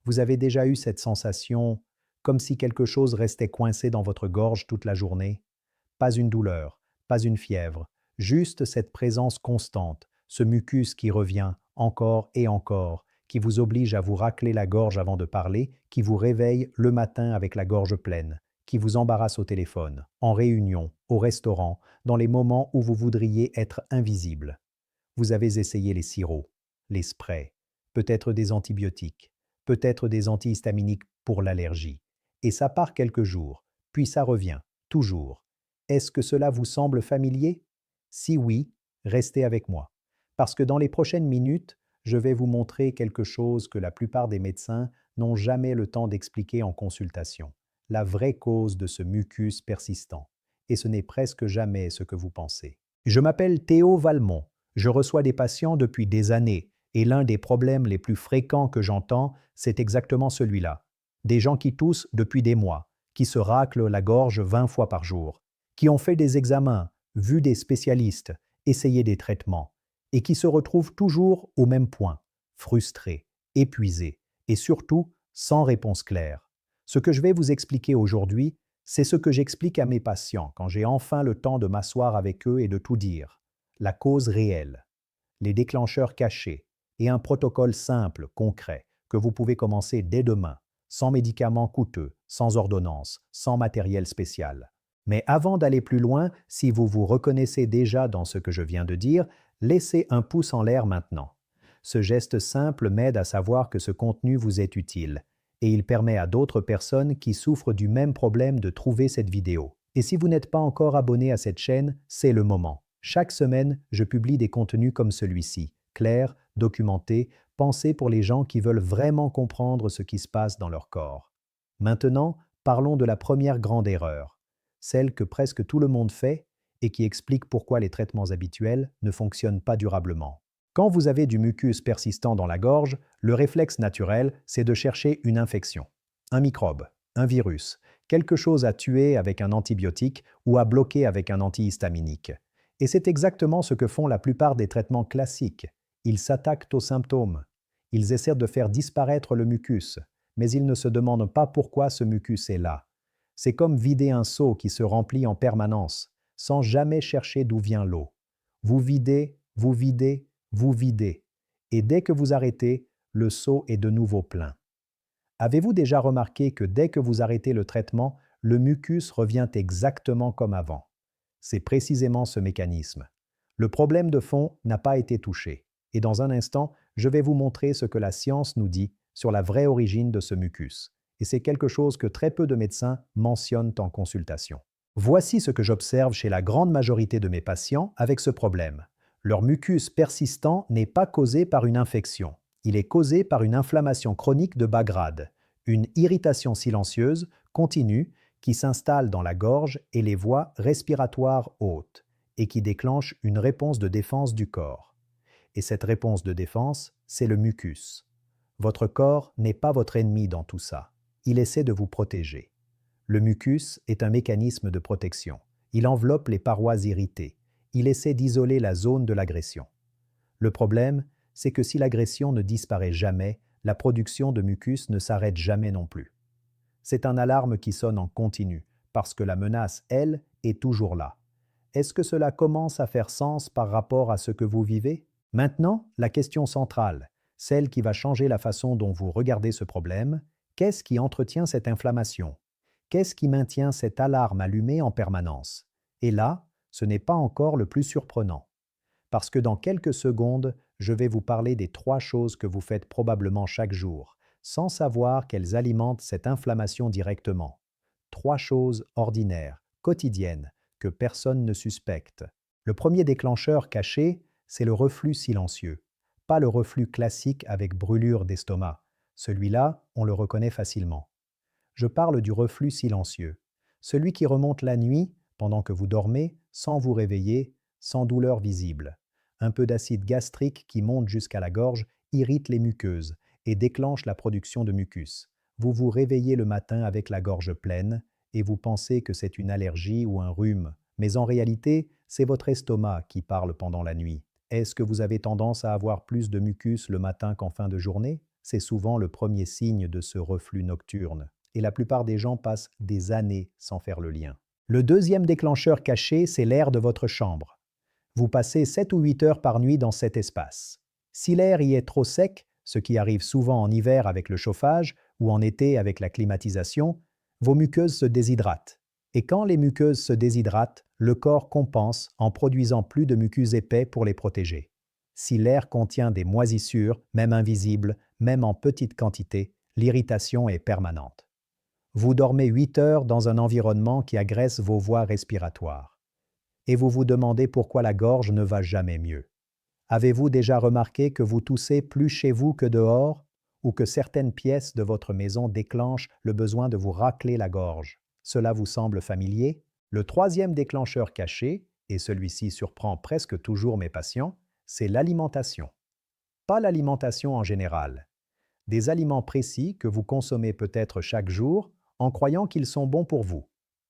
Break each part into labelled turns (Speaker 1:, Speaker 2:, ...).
Speaker 1: Vous avez déjà eu cette sensation comme si quelque chose restait coincé dans votre gorge toute la journée? Pas une douleur, pas une fièvre, juste cette présence constante, ce mucus qui revient encore et encore, qui vous oblige à vous racler la gorge avant de parler, qui vous réveille le matin avec la gorge pleine, qui vous embarrasse au téléphone, en réunion, au restaurant, dans les moments où vous voudriez être invisible. Vous avez essayé les sirops, les sprays, peut-être des antibiotiques, peut-être des antihistaminiques pour l'allergie. Et ça part quelques jours, puis ça revient, toujours. Est-ce que cela vous semble familier? Si oui, restez avec moi. Parce que dans les prochaines minutes, je vais vous montrer quelque chose que la plupart des médecins n'ont jamais le temps d'expliquer en consultation. La vraie cause de ce mucus persistant. Et ce n'est presque jamais ce que vous pensez. Je m'appelle Théo Valmont. Je reçois des patients depuis des années et l'un des problèmes les plus fréquents que j'entends, c'est exactement celui-là. Des gens qui toussent depuis des mois, qui se raclent la gorge 20 fois par jour, qui ont fait des examens, vu des spécialistes, essayé des traitements, et qui se retrouvent toujours au même point, frustrés, épuisés, et surtout sans réponse claire. Ce que je vais vous expliquer aujourd'hui, c'est ce que j'explique à mes patients quand j'ai enfin le temps de m'asseoir avec eux et de tout dire. La cause réelle, les déclencheurs cachés et un protocole simple, concret, que vous pouvez commencer dès demain, sans médicaments coûteux, sans ordonnance, sans matériel spécial. Mais avant d'aller plus loin, si vous vous reconnaissez déjà dans ce que je viens de dire, laissez un pouce en l'air maintenant. Ce geste simple m'aide à savoir que ce contenu vous est utile, et il permet à d'autres personnes qui souffrent du même problème de trouver cette vidéo. Et si vous n'êtes pas encore abonné à cette chaîne, c'est le moment. Chaque semaine, je publie des contenus comme celui-ci, clairs, documentés, pensés pour les gens qui veulent vraiment comprendre ce qui se passe dans leur corps. Maintenant, parlons de la première grande erreur, celle que presque tout le monde fait et qui explique pourquoi les traitements habituels ne fonctionnent pas durablement. Quand vous avez du mucus persistant dans la gorge, le réflexe naturel, c'est de chercher une infection, un microbe, un virus, quelque chose à tuer avec un antibiotique ou à bloquer avec un antihistaminique. Et c'est exactement ce que font la plupart des traitements classiques. Ils s'attaquent aux symptômes. Ils essaient de faire disparaître le mucus, mais ils ne se demandent pas pourquoi ce mucus est là. C'est comme vider un seau qui se remplit en permanence, sans jamais chercher d'où vient l'eau. Vous videz, vous videz, vous videz. Et dès que vous arrêtez, le seau est de nouveau plein. Avez-vous déjà remarqué que dès que vous arrêtez le traitement, le mucus revient exactement comme avant? C'est précisément ce mécanisme. Le problème de fond n'a pas été touché. Et dans un instant, je vais vous montrer ce que la science nous dit sur la vraie origine de ce mucus. Et c'est quelque chose que très peu de médecins mentionnent en consultation. Voici ce que j'observe chez la grande majorité de mes patients avec ce problème. Leur mucus persistant n'est pas causé par une infection. Il est causé par une inflammation chronique de bas grade, une irritation silencieuse, continue, qui s'installe dans la gorge et les voies respiratoires hautes, et qui déclenche une réponse de défense du corps. Et cette réponse de défense, c'est le mucus. Votre corps n'est pas votre ennemi dans tout ça. Il essaie de vous protéger. Le mucus est un mécanisme de protection. Il enveloppe les parois irritées. Il essaie d'isoler la zone de l'agression. Le problème, c'est que si l'agression ne disparaît jamais, la production de mucus ne s'arrête jamais non plus. C'est un alarme qui sonne en continu, parce que la menace, elle, est toujours là. Est-ce que cela commence à faire sens par rapport à ce que vous vivez? Maintenant, la question centrale, celle qui va changer la façon dont vous regardez ce problème, qu'est-ce qui entretient cette inflammation? Qu'est-ce qui maintient cette alarme allumée en permanence? Et là, ce n'est pas encore le plus surprenant. Parce que dans quelques secondes, je vais vous parler des 3 choses que vous faites probablement chaque jour, sans savoir qu'elles alimentent cette inflammation directement. 3 choses ordinaires, quotidiennes, que personne ne suspecte. Le premier déclencheur caché, c'est le reflux silencieux. Pas le reflux classique avec brûlure d'estomac. Celui-là, on le reconnaît facilement. Je parle du reflux silencieux. Celui qui remonte la nuit, pendant que vous dormez, sans vous réveiller, sans douleur visible. Un peu d'acide gastrique qui monte jusqu'à la gorge irrite les muqueuses et déclenche la production de mucus. Vous vous réveillez le matin avec la gorge pleine et vous pensez que c'est une allergie ou un rhume. Mais en réalité, c'est votre estomac qui parle pendant la nuit. Est-ce que vous avez tendance à avoir plus de mucus le matin qu'en fin de journée? C'est souvent le premier signe de ce reflux nocturne, et la plupart des gens passent des années sans faire le lien. Le deuxième déclencheur caché, c'est l'air de votre chambre. Vous passez 7 ou 8 heures par nuit dans cet espace. Si l'air y est trop sec, ce qui arrive souvent en hiver avec le chauffage ou en été avec la climatisation, vos muqueuses se déshydratent. Et quand les muqueuses se déshydratent, le corps compense en produisant plus de mucus épais pour les protéger. Si l'air contient des moisissures, même invisibles, même en petite quantité, l'irritation est permanente. Vous dormez 8 heures dans un environnement qui agresse vos voies respiratoires. Et vous vous demandez pourquoi la gorge ne va jamais mieux. Avez-vous déjà remarqué que vous toussez plus chez vous que dehors, ou que certaines pièces de votre maison déclenchent le besoin de vous racler la gorge? Cela vous semble familier? Le troisième déclencheur caché, et celui-ci surprend presque toujours mes patients, c'est l'alimentation. Pas l'alimentation en général. Des aliments précis que vous consommez peut-être chaque jour en croyant qu'ils sont bons pour vous.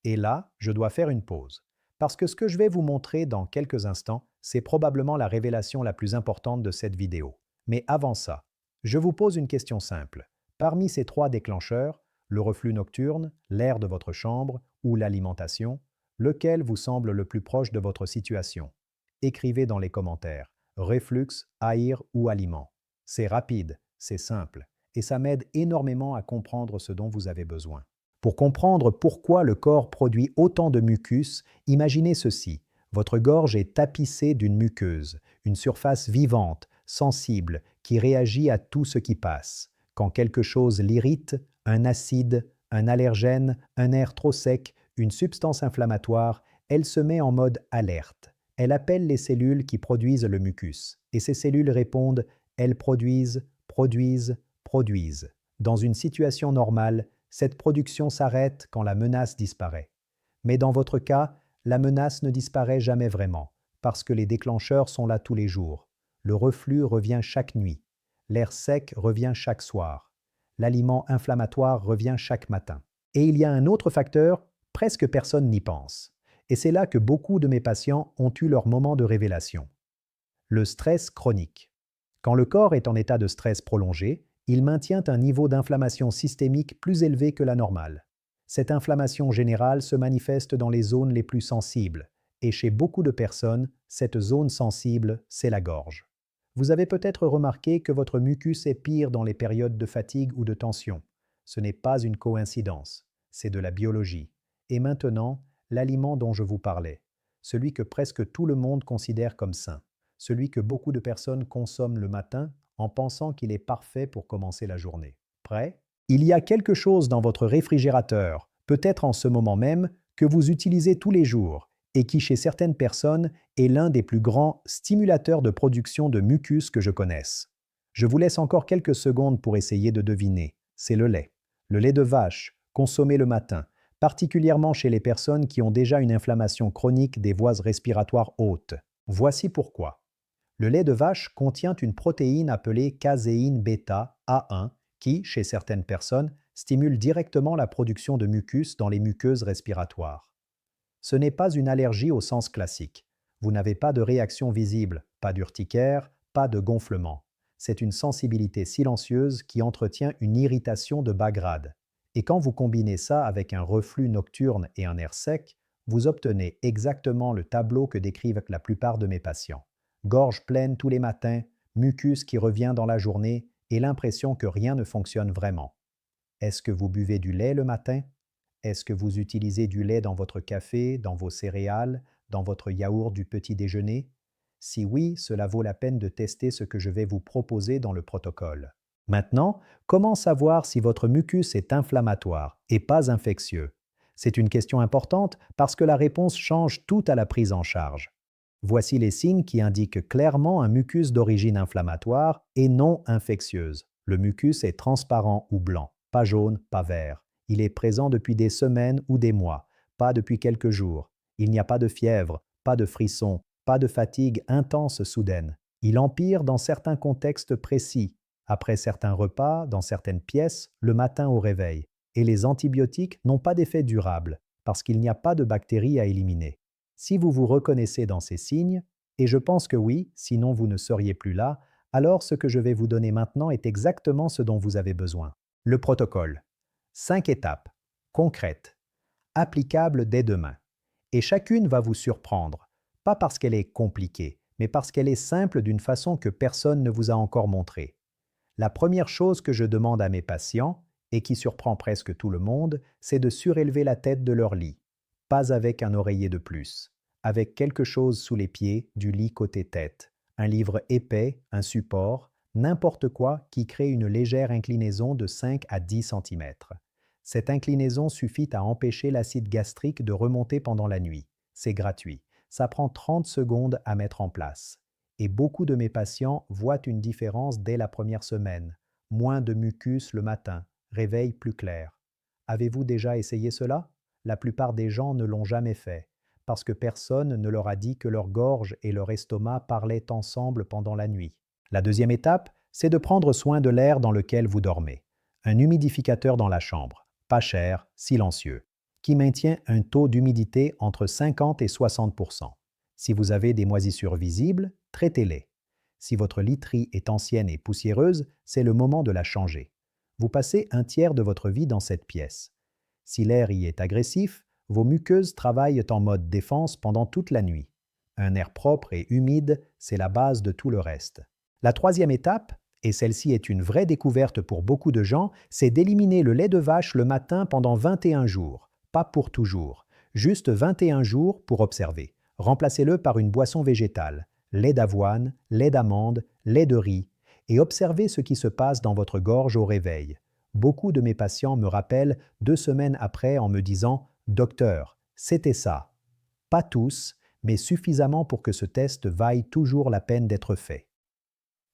Speaker 1: Et là, je dois faire une pause. Parce que ce que je vais vous montrer dans quelques instants, c'est probablement la révélation la plus importante de cette vidéo. Mais avant ça, je vous pose une question simple. Parmi ces 3 déclencheurs, le reflux nocturne, l'air de votre chambre ou l'alimentation, lequel vous semble le plus proche de votre situation? Écrivez dans les commentaires. Réflux, AIR ou aliment. C'est rapide, c'est simple, et ça m'aide énormément à comprendre ce dont vous avez besoin. Pour comprendre pourquoi le corps produit autant de mucus, imaginez ceci. Votre gorge est tapissée d'une muqueuse, une surface vivante, sensible, qui réagit à tout ce qui passe. Quand quelque chose l'irrite, un acide, un allergène, un air trop sec, une substance inflammatoire, elle se met en mode alerte. Elle appelle les cellules qui produisent le mucus. Et ces cellules répondent, elles produisent. Dans une situation normale, cette production s'arrête quand la menace disparaît. Mais dans votre cas, la menace ne disparaît jamais vraiment, parce que les déclencheurs sont là tous les jours. Le reflux revient chaque nuit. L'air sec revient chaque soir. L'aliment inflammatoire revient chaque matin. Et il y a un autre facteur, presque personne n'y pense. Et c'est là que beaucoup de mes patients ont eu leur moment de révélation. Le stress chronique. Quand le corps est en état de stress prolongé, il maintient un niveau d'inflammation systémique plus élevé que la normale. Cette inflammation générale se manifeste dans les zones les plus sensibles, et chez beaucoup de personnes, cette zone sensible, c'est la gorge. Vous avez peut-être remarqué que votre mucus est pire dans les périodes de fatigue ou de tension. Ce n'est pas une coïncidence, c'est de la biologie. Et maintenant, l'aliment dont je vous parlais, celui que presque tout le monde considère comme sain, celui que beaucoup de personnes consomment le matin en pensant qu'il est parfait pour commencer la journée. Prêt? Il y a quelque chose dans votre réfrigérateur, peut-être en ce moment même, que vous utilisez tous les jours et qui, chez certaines personnes, est l'un des plus grands stimulateurs de production de mucus que je connaisse. Je vous laisse encore quelques secondes pour essayer de deviner. C'est le lait. Le lait de vache, consommé le matin, particulièrement chez les personnes qui ont déjà une inflammation chronique des voies respiratoires hautes. Voici pourquoi. Le lait de vache contient une protéine appelée caséine bêta A1 qui, chez certaines personnes, stimule directement la production de mucus dans les muqueuses respiratoires. Ce n'est pas une allergie au sens classique. Vous n'avez pas de réaction visible, pas d'urticaire, pas de gonflement. C'est une sensibilité silencieuse qui entretient une irritation de bas grade. Et quand vous combinez ça avec un reflux nocturne et un air sec, vous obtenez exactement le tableau que décrivent la plupart de mes patients. Gorge pleine tous les matins, mucus qui revient dans la journée et l'impression que rien ne fonctionne vraiment. Est-ce que vous buvez du lait le matin? Est-ce que vous utilisez du lait dans votre café, dans vos céréales, dans votre yaourt du petit déjeuner? Si oui, cela vaut la peine de tester ce que je vais vous proposer dans le protocole. Maintenant, comment savoir si votre mucus est inflammatoire et pas infectieux? C'est une question importante parce que la réponse change tout à la prise en charge. Voici les signes qui indiquent clairement un mucus d'origine inflammatoire et non infectieuse. Le mucus est transparent ou blanc, pas jaune, pas vert. Il est présent depuis des semaines ou des mois, pas depuis quelques jours. Il n'y a pas de fièvre, pas de frissons, pas de fatigue intense soudaine. Il empire dans certains contextes précis, après certains repas, dans certaines pièces, le matin au réveil. Et les antibiotiques n'ont pas d'effet durable, parce qu'il n'y a pas de bactéries à éliminer. Si vous vous reconnaissez dans ces signes, et je pense que oui, sinon vous ne seriez plus là, Alors ce que je vais vous donner maintenant est exactement ce dont vous avez besoin. Le protocole. 5 étapes, concrètes, applicables dès demain. Et chacune va vous surprendre, pas parce qu'elle est compliquée, mais parce qu'elle est simple d'une façon que personne ne vous a encore montrée. La première chose que je demande à mes patients, et qui surprend presque tout le monde, c'est de surélever la tête de leur lit. Pas avec un oreiller de plus, avec quelque chose sous les pieds du lit côté tête. Un livre épais, un support, n'importe quoi qui crée une légère inclinaison de 5 à 10 cm. Cette inclinaison suffit à empêcher l'acide gastrique de remonter pendant la nuit. C'est gratuit. Ça prend 30 secondes à mettre en place. Et beaucoup de mes patients voient une différence dès la première semaine. Moins de mucus le matin, réveil plus clair. Avez-vous déjà essayé cela? La plupart des gens ne l'ont jamais fait, parce que personne ne leur a dit que leur gorge et leur estomac parlaient ensemble pendant la nuit. La deuxième étape, c'est de prendre soin de l'air dans lequel vous dormez. Un humidificateur dans la chambre, pas cher, silencieux, qui maintient un taux d'humidité entre 50 et 60%. Si vous avez des moisissures visibles, traitez-les. Si votre literie est ancienne et poussiéreuse, c'est le moment de la changer. Vous passez un tiers de votre vie dans cette pièce. Si l'air y est agressif, vos muqueuses travaillent en mode défense pendant toute la nuit. Un air propre et humide, c'est la base de tout le reste. La troisième étape, et celle-ci est une vraie découverte pour beaucoup de gens, c'est d'éliminer le lait de vache le matin pendant 21 jours. Pas pour toujours, juste 21 jours pour observer. Remplacez-le par une boisson végétale, lait d'avoine, lait d'amande, lait de riz, et observez ce qui se passe dans votre gorge au réveil. Beaucoup de mes patients me rappellent 2 semaines après en me disant « Docteur, c'était ça ». Pas tous, mais suffisamment pour que ce test vaille toujours la peine d'être fait.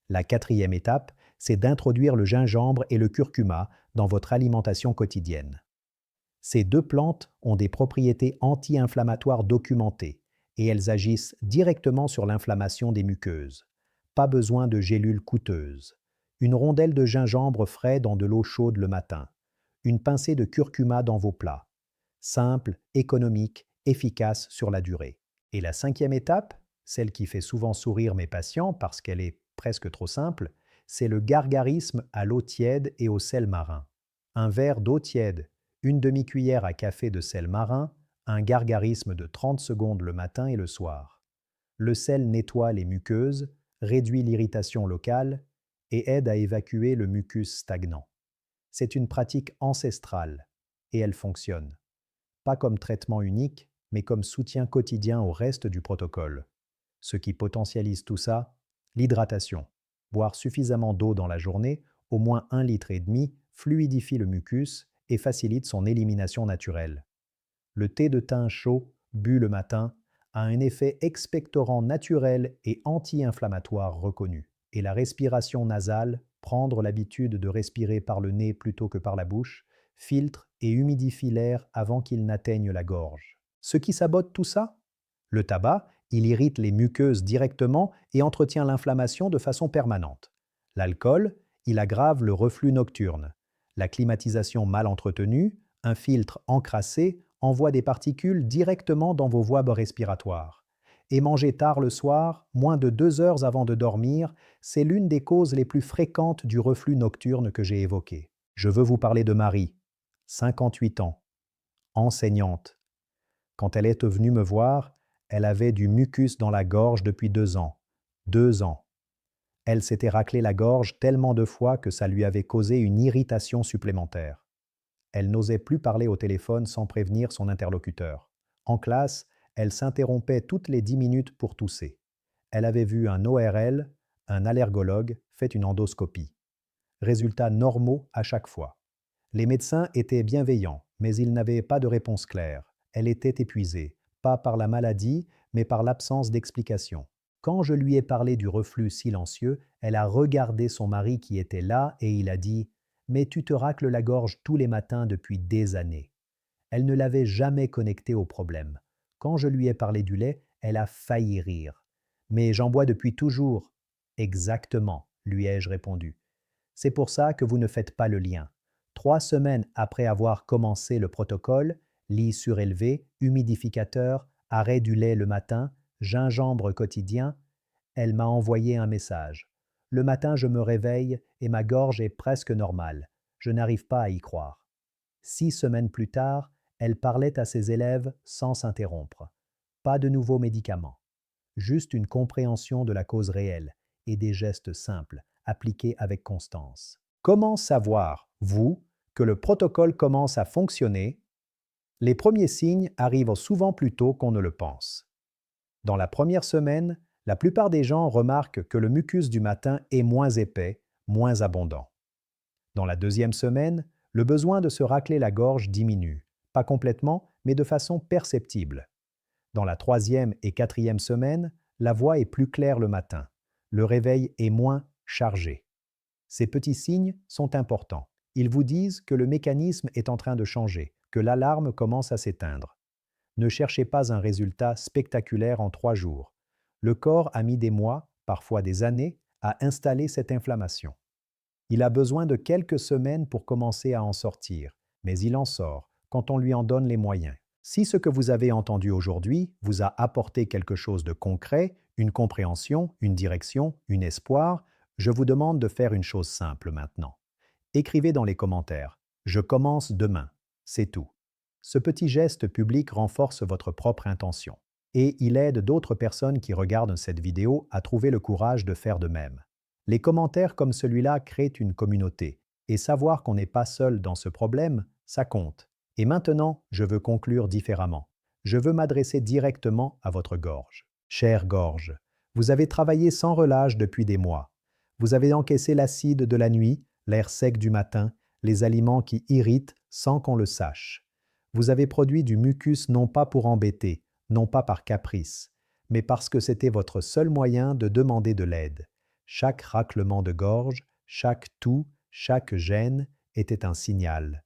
Speaker 1: La quatrième étape, c'est d'introduire le gingembre et le curcuma dans votre alimentation quotidienne. Ces deux plantes ont des propriétés anti-inflammatoires documentées et elles agissent directement sur l'inflammation des muqueuses. Pas besoin de gélules coûteuses. Une rondelle de gingembre frais dans de l'eau chaude le matin. Une pincée de curcuma dans vos plats. Simple, économique, efficace sur la durée. Et la cinquième étape, celle qui fait souvent sourire mes patients parce qu'elle est presque trop simple, c'est le gargarisme à l'eau tiède et au sel marin. Un verre d'eau tiède, une demi-cuillère à café de sel marin, un gargarisme de 30 secondes le matin et le soir. Le sel nettoie les muqueuses, réduit l'irritation locale et aide à évacuer le mucus stagnant. C'est une pratique ancestrale et elle fonctionne. Pas comme traitement unique, mais comme soutien quotidien au reste du protocole. Ce qui potentialise tout ça, l'hydratation. Boire suffisamment d'eau dans la journée, au moins 1,5 litre, fluidifie le mucus et facilite son élimination naturelle. Le thé de thym chaud, bu le matin, a un effet expectorant naturel et anti-inflammatoire reconnu. Et la respiration nasale, prendre l'habitude de respirer par le nez plutôt que par la bouche, filtre et humidifie l'air avant qu'il n'atteigne la gorge. Ce qui sabote tout ça? Le tabac, il irrite les muqueuses directement et entretient l'inflammation de façon permanente. L'alcool, il aggrave le reflux nocturne. La climatisation mal entretenue, un filtre encrassé, envoie des particules directement dans vos voies respiratoires. Et manger tard le soir, moins de 2 heures avant de dormir, c'est l'une des causes les plus fréquentes du reflux nocturne que j'ai évoqué. Je veux vous parler de Marie, 58 ans, enseignante. Quand elle est venue me voir, elle avait du mucus dans la gorge depuis 2 ans. 2 ans. Elle s'était raclé la gorge tellement de fois que ça lui avait causé une irritation supplémentaire. Elle n'osait plus parler au téléphone sans prévenir son interlocuteur. En classe, elle s'interrompait toutes les 10 minutes pour tousser. Elle avait vu un ORL, un allergologue, fait une endoscopie. Résultats normaux à chaque fois. Les médecins étaient bienveillants, mais ils n'avaient pas de réponse claire. Elle était épuisée, pas par la maladie, mais par l'absence d'explication. Quand je lui ai parlé du reflux silencieux, elle a regardé son mari qui était là et il a dit « Mais tu te racles la gorge tous les matins depuis des années ». Elle ne l'avait jamais connecté au problème. Quand je lui ai parlé du lait, elle a failli rire. « Mais j'en bois depuis toujours ». « Exactement, lui ai-je répondu. C'est pour ça que vous ne faites pas le lien. 3 semaines après avoir commencé le protocole, lit surélevé, humidificateur, arrêt du lait le matin, gingembre quotidien, elle m'a envoyé un message. Le matin, je me réveille et ma gorge est presque normale. Je n'arrive pas à y croire. 6 semaines plus tard, elle parlait à ses élèves sans s'interrompre. Pas de nouveaux médicaments, juste une compréhension de la cause réelle et des gestes simples, appliqués avec constance. Comment savoir, vous, que le protocole commence à fonctionner? Les premiers signes arrivent souvent plus tôt qu'on ne le pense. Dans la première semaine, la plupart des gens remarquent que le mucus du matin est moins épais, moins abondant. Dans la deuxième semaine, le besoin de se racler la gorge diminue, pas complètement, mais de façon perceptible. Dans la troisième et quatrième semaine, la voix est plus claire le matin. Le réveil est moins chargé. Ces petits signes sont importants. Ils vous disent que le mécanisme est en train de changer, que l'alarme commence à s'éteindre. Ne cherchez pas un résultat spectaculaire en 3 jours. Le corps a mis des mois, parfois des années, à installer cette inflammation. Il a besoin de quelques semaines pour commencer à en sortir, mais il en sort quand on lui en donne les moyens. Si ce que vous avez entendu aujourd'hui vous a apporté quelque chose de concret, une compréhension, une direction, un espoir, je vous demande de faire une chose simple maintenant. Écrivez dans les commentaires « Je commence demain ». C'est tout. Ce petit geste public renforce votre propre intention et il aide d'autres personnes qui regardent cette vidéo à trouver le courage de faire de même. Les commentaires comme celui-là créent une communauté et savoir qu'on n'est pas seul dans ce problème, ça compte. Et maintenant, je veux conclure différemment. Je veux m'adresser directement à votre gorge. Chère gorge, vous avez travaillé sans relâche depuis des mois. Vous avez encaissé l'acide de la nuit, l'air sec du matin, les aliments qui irritent sans qu'on le sache. Vous avez produit du mucus non pas pour embêter, non pas par caprice, mais parce que c'était votre seul moyen de demander de l'aide. Chaque raclement de gorge, chaque toux, chaque gêne était un signal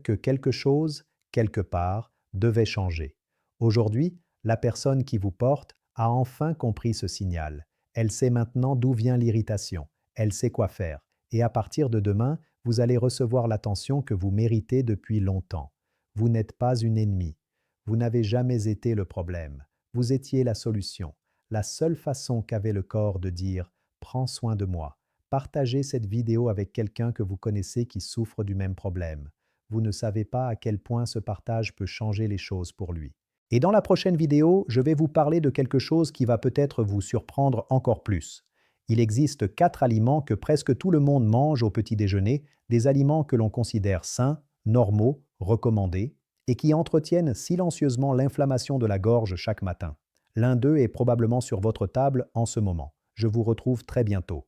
Speaker 1: que quelque chose, quelque part, devait changer. Aujourd'hui, la personne qui vous porte a enfin compris ce signal. Elle sait maintenant d'où vient l'irritation, elle sait quoi faire, et à partir de demain, vous allez recevoir l'attention que vous méritez depuis longtemps. Vous n'êtes pas une ennemie. Vous n'avez jamais été le problème. Vous étiez la solution. La seule façon qu'avait le corps de dire « Prends soin de moi », partagez cette vidéo avec quelqu'un que vous connaissez qui souffre du même problème. Vous ne savez pas à quel point ce partage peut changer les choses pour lui. Et dans la prochaine vidéo, je vais vous parler de quelque chose qui va peut-être vous surprendre encore plus. Il existe 4 aliments que presque tout le monde mange au petit déjeuner, des aliments que l'on considère sains, normaux, recommandés, et qui entretiennent silencieusement l'inflammation de la gorge chaque matin. L'un d'eux est probablement sur votre table en ce moment. Je vous retrouve très bientôt.